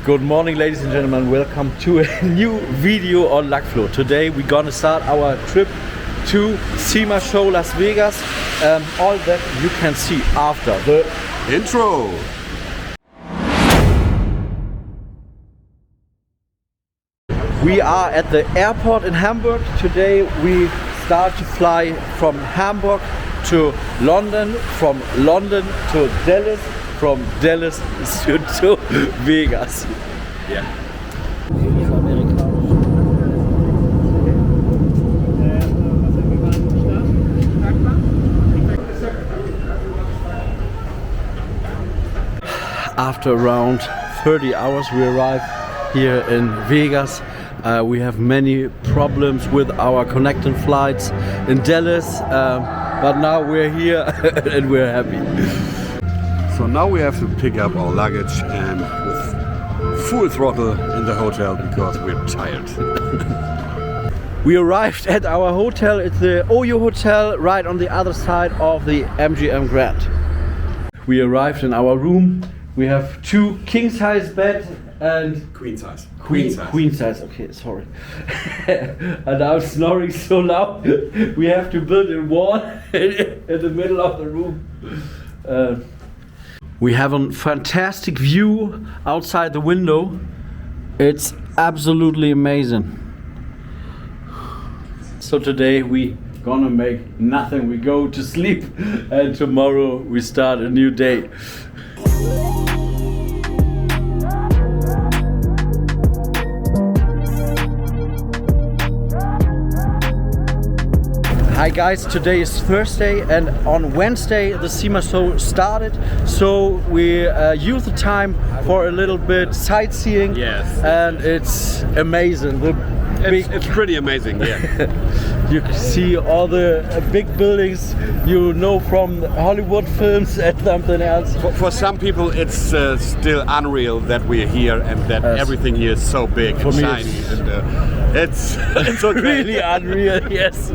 Good morning, ladies and gentlemen. Welcome to a new video on Lackflow. Today we're gonna start our trip to SEMA Show Las Vegas. All that you can see after the intro. We are at the airport in Hamburg. Today we start to fly from Hamburg to London, from London to Dallas, from Dallas to Vegas. Yeah. After around 30 hours we arrive here in Vegas. We have many problems with our connecting flights in Dallas, but now we're here and we're happy. So now we have to pick up our luggage and with full throttle in the hotel because we're tired. We arrived at our hotel. It's the OYO Hotel right on the other side of the MGM Grand. We arrived in our room. We have two king-size beds and Queen size. Queen size, okay, sorry. And I'm snoring so loud. We have to build a wall in the middle of the room. We have a fantastic view outside the window. It's absolutely amazing. So today we gonna make nothing. We go to sleep and tomorrow we start a new day. Hi guys, today is Thursday and on Wednesday the SEMA show started, so we use the time for a little bit sightseeing. Yes. And it's amazing. It's pretty amazing, yeah. You can see all the big buildings you know from Hollywood films and something else. For some people it's still unreal that we're here and that everything here is so big and shiny. It's okay. Really unreal, yes.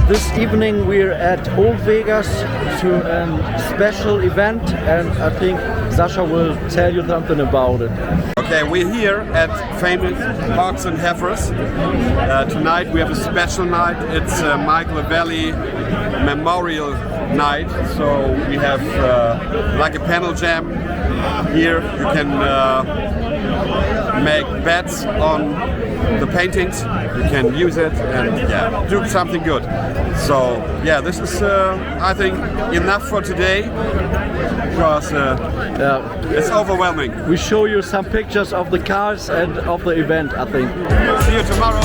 This evening we're at Old Vegas to a special event, and I think Sasha will tell you something about it. Okay, we're here at famous Hogs and Heifers. Tonight we have a special night. It's Michael Valley Memorial Night. So we have like a panel jam here. You can make bets on the paintings, you can use it and do something good. So yeah, this is I think enough for today because it's overwhelming. We show you some pictures of the cars and of the event, I think. See you tomorrow.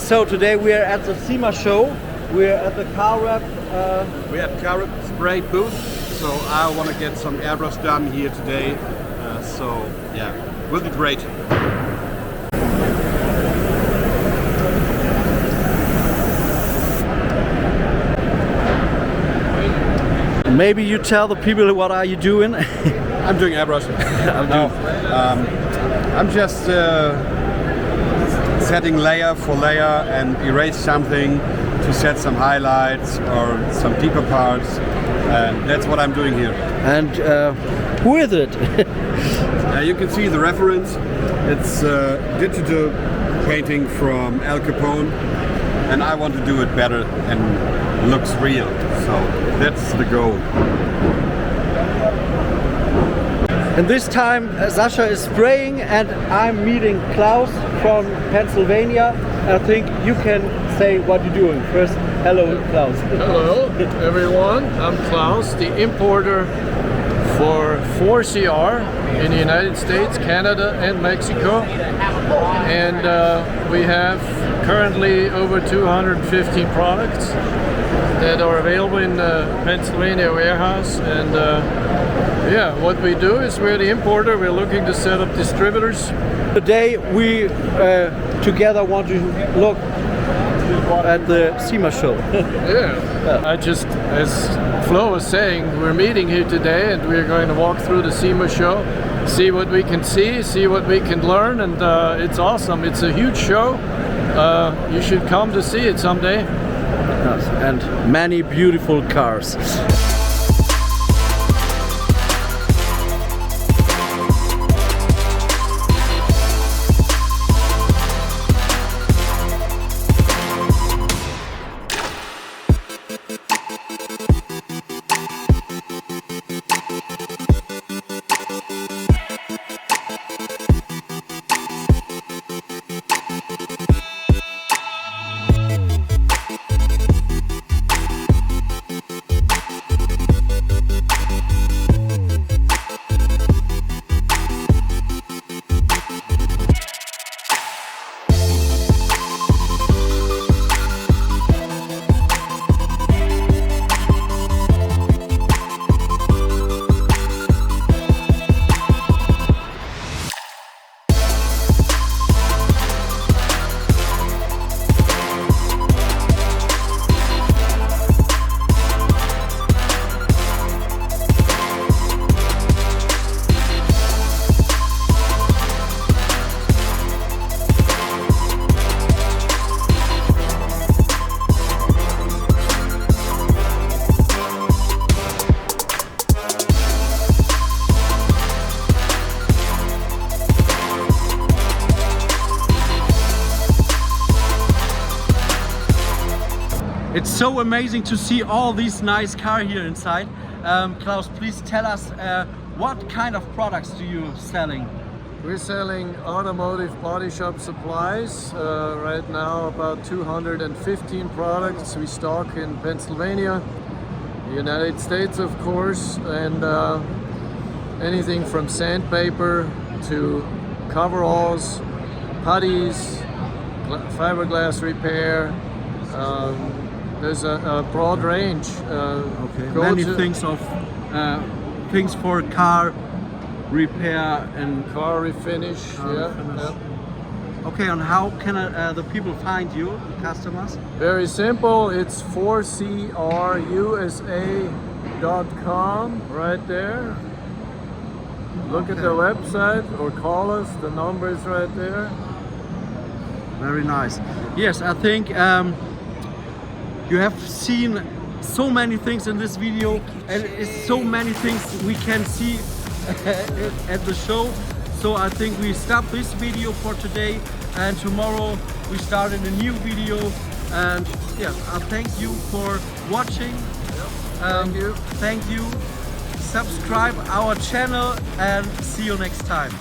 So today we are at the SEMA show. We're at the car wrap. We have carrot spray booth, so I want to get some airbrush done here today. So yeah, will be great. Maybe you tell the people what are you doing? I'm doing airbrush. I'm just setting layer for layer and erase something to set some highlights or some deeper parts, and that's what I'm doing here. And who is it? You can see the reference. It's digital painting from Al Capone, and I want to do it better and looks real. So that's the goal. And this time Sasha is spraying and I'm meeting Klaus from Pennsylvania. I think you can say what you're doing. First, hello Klaus. Hello everyone, I'm Klaus, the importer for 4CR in the United States, Canada and Mexico. And we have currently over 250 products that are available in the Pennsylvania warehouse. And yeah, what we do is we're the importer. We're looking to set up distributors. Today we together want to look at the SEMA show. Yeah, I just, as Flo was saying, we're meeting here today and we're going to walk through the SEMA show, see what we can see what we can learn, and it's awesome. It's a huge show. You should come to see it someday. Yes, and many beautiful cars. It's so amazing to see all these nice cars here inside. Klaus, please tell us what kind of products do you selling? We're selling automotive body shop supplies. Right now about 215 products we stock in Pennsylvania, the United States of course, and anything from sandpaper to coveralls, putties, fiberglass repair. There's a broad range. Okay. Many things of things for car repair and car refinish. Yeah. Okay, and how can the people find you, the customers? Very simple. It's 4CRUSA.com right there. Look at the website or call us. The number is right there. Very nice. Yes, I think you have seen so many things in this video, and it's so many things we can see at the show. So I think we stop this video for today, and tomorrow we start in a new video. And yes, I thank you for watching. Thank you. Thank you. Subscribe our channel and see you next time.